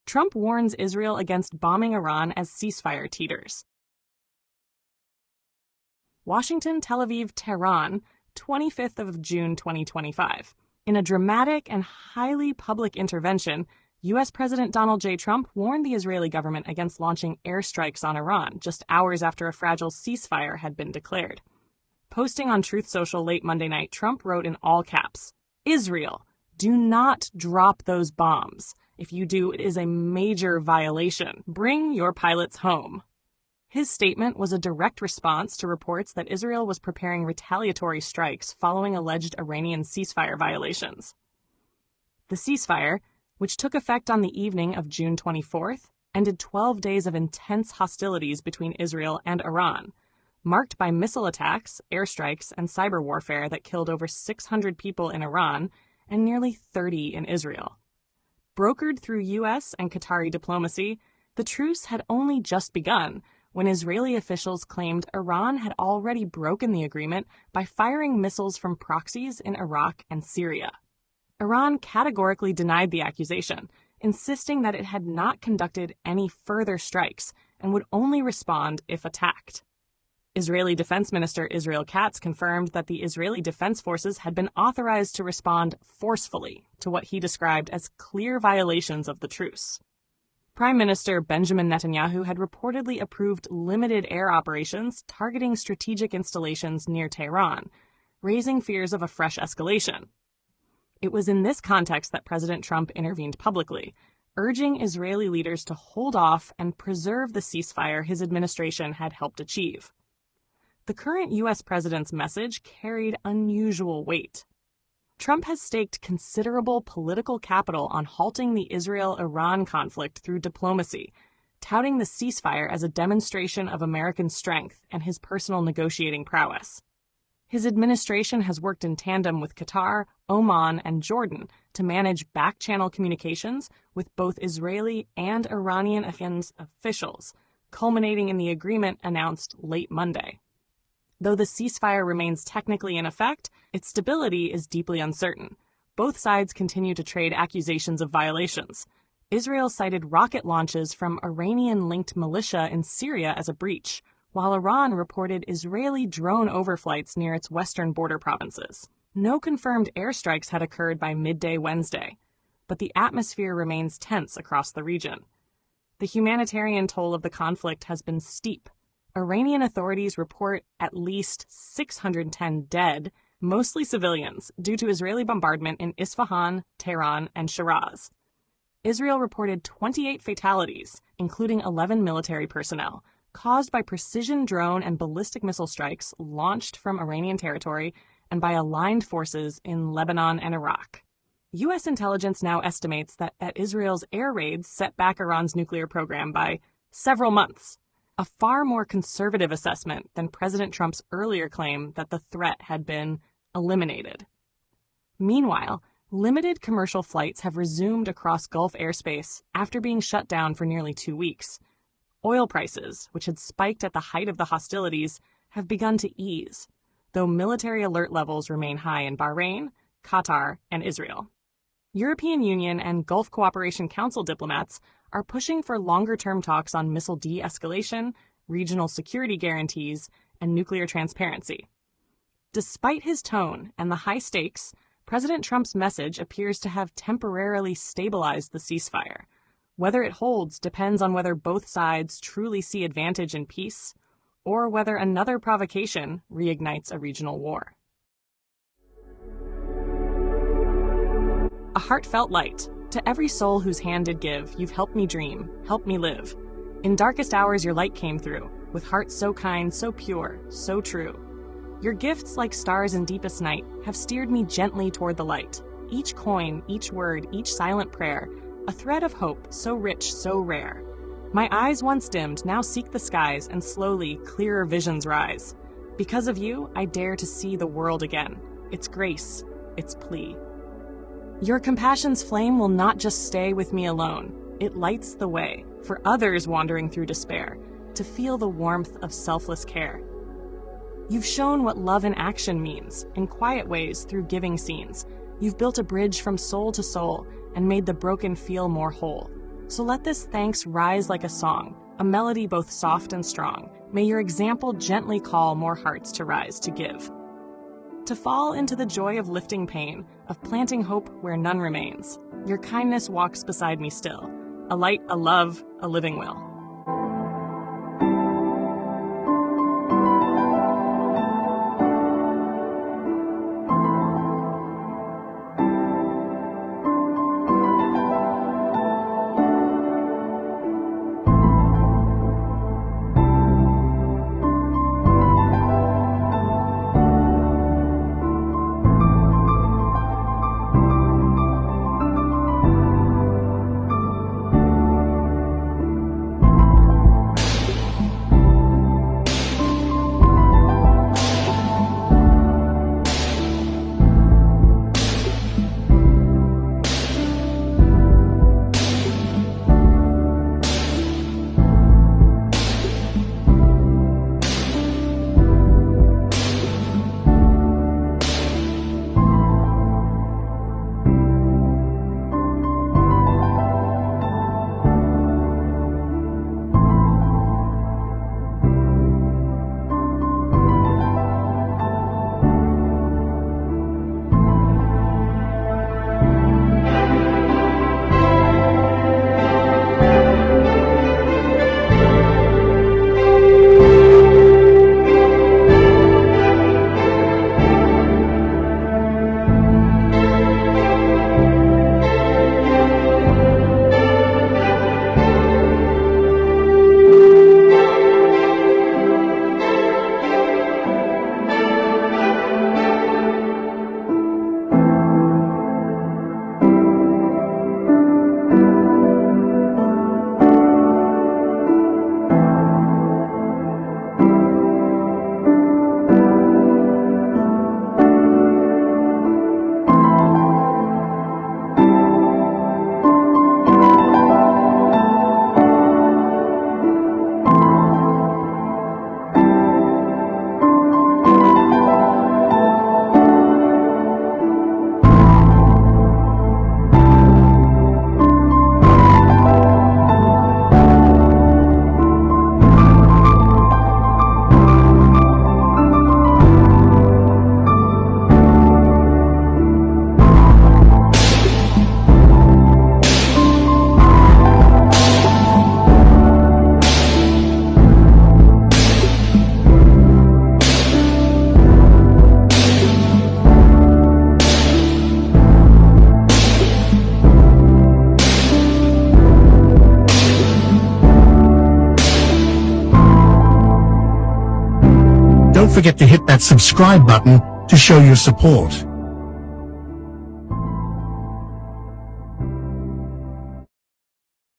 Trump warns Israel against bombing Iran as ceasefire teeters. Washington, Tel Aviv, Tehran, 25th of June 2025. In a dramatic and highly public intervention, U.S. President Donald J. Trump warned the Israeli government against launching airstrikes on Iran just hours after a fragile ceasefire had been declared. Posting on Truth Social late Monday night, Trump wrote in all caps, "Israel, do not drop those bombs. If you do, it is a major violation. Bring your pilots home." His statement was a direct response to reports that Israel was preparing retaliatory strikes following alleged Iranian ceasefire violations. The ceasefire, which took effect on the evening of June 24th, ended 12 days of intense hostilities between Israel and Iran, marked by missile attacks, airstrikes, and cyber warfare that killed over 600 people in Iran and nearly 30 in Israel. Brokered through U.S. and Qatari diplomacy, the truce had only just begun when Israeli officials claimed Iran had already broken the agreement by firing missiles from proxies in Iraq and Syria. Iran categorically denied the accusation, insisting that it had not conducted any further strikes and would only respond if attacked. Israeli Defense Minister Israel Katz confirmed that the Israeli Defense Forces had been authorized to respond forcefully to what he described as clear violations of the truce. Prime Minister Benjamin Netanyahu had reportedly approved limited air operations targeting strategic installations near Tehran, raising fears of a fresh escalation. It was in this context that President Trump intervened publicly, urging Israeli leaders to hold off and preserve the ceasefire his administration had helped achieve. The current U.S. president's message carried unusual weight. Trump has staked considerable political capital on halting the Israel-Iran conflict through diplomacy, touting the ceasefire as a demonstration of American strength and his personal negotiating prowess. His administration has worked in tandem with Qatar, Oman, and Jordan to manage back-channel communications with both Israeli and Iranian officials, culminating in the agreement announced late Monday. Though the ceasefire remains technically in effect, its stability is deeply uncertain. Both sides continue to trade accusations of violations. Israel cited rocket launches from Iranian-linked militia in Syria as a breach, while Iran reported Israeli drone overflights near its western border provinces. No confirmed airstrikes had occurred by midday Wednesday, but the atmosphere remains tense across the region. The humanitarian toll of the conflict has been steep. Iranian authorities report at least 610 dead, mostly civilians, due to Israeli bombardment in Isfahan, Tehran, and Shiraz. Israel reported 28 fatalities, including 11 military personnel, caused by precision drone and ballistic missile strikes launched from Iranian territory and by aligned forces in Lebanon and Iraq. U.S. intelligence now estimates that Israel's air raids set back Iran's nuclear program by several months, a far more conservative assessment than President Trump's earlier claim that the threat had been eliminated. Meanwhile, limited commercial flights have resumed across Gulf airspace after being shut down for nearly 2 weeks. Oil prices, which had spiked at the height of the hostilities, have begun to ease, though military alert levels remain high in Bahrain, Qatar, and Israel. European Union and Gulf Cooperation Council diplomats are pushing for longer-term talks on missile de-escalation, regional security guarantees, and nuclear transparency. Despite his tone and the high stakes, President Trump's message appears to have temporarily stabilized the ceasefire. Whether it holds depends on whether both sides truly see advantage in peace, or whether another provocation reignites a regional war. A heartfelt light. To every soul whose hand did give, you've helped me dream, helped me live. In darkest hours your light came through, with hearts so kind, so pure, so true. Your gifts, like stars in deepest night, have steered me gently toward the light. Each coin, each word, each silent prayer, a thread of hope, so rich, so rare. My eyes once dimmed, now seek the skies, and slowly, clearer visions rise. Because of you, I dare to see the world again. Its grace, its plea. Your compassion's flame will not just stay with me alone. It lights the way for others wandering through despair to feel the warmth of selfless care. You've shown what love in action means, in quiet ways through giving scenes. You've built a bridge from soul to soul and made the broken feel more whole. So let this thanks rise like a song, a melody both soft and strong. May your example gently call more hearts to rise to give. To fall into the joy of lifting pain, of planting hope where none remains. Your kindness walks beside me still, a light, a love, a living will. Don't forget to hit that subscribe button to show your support.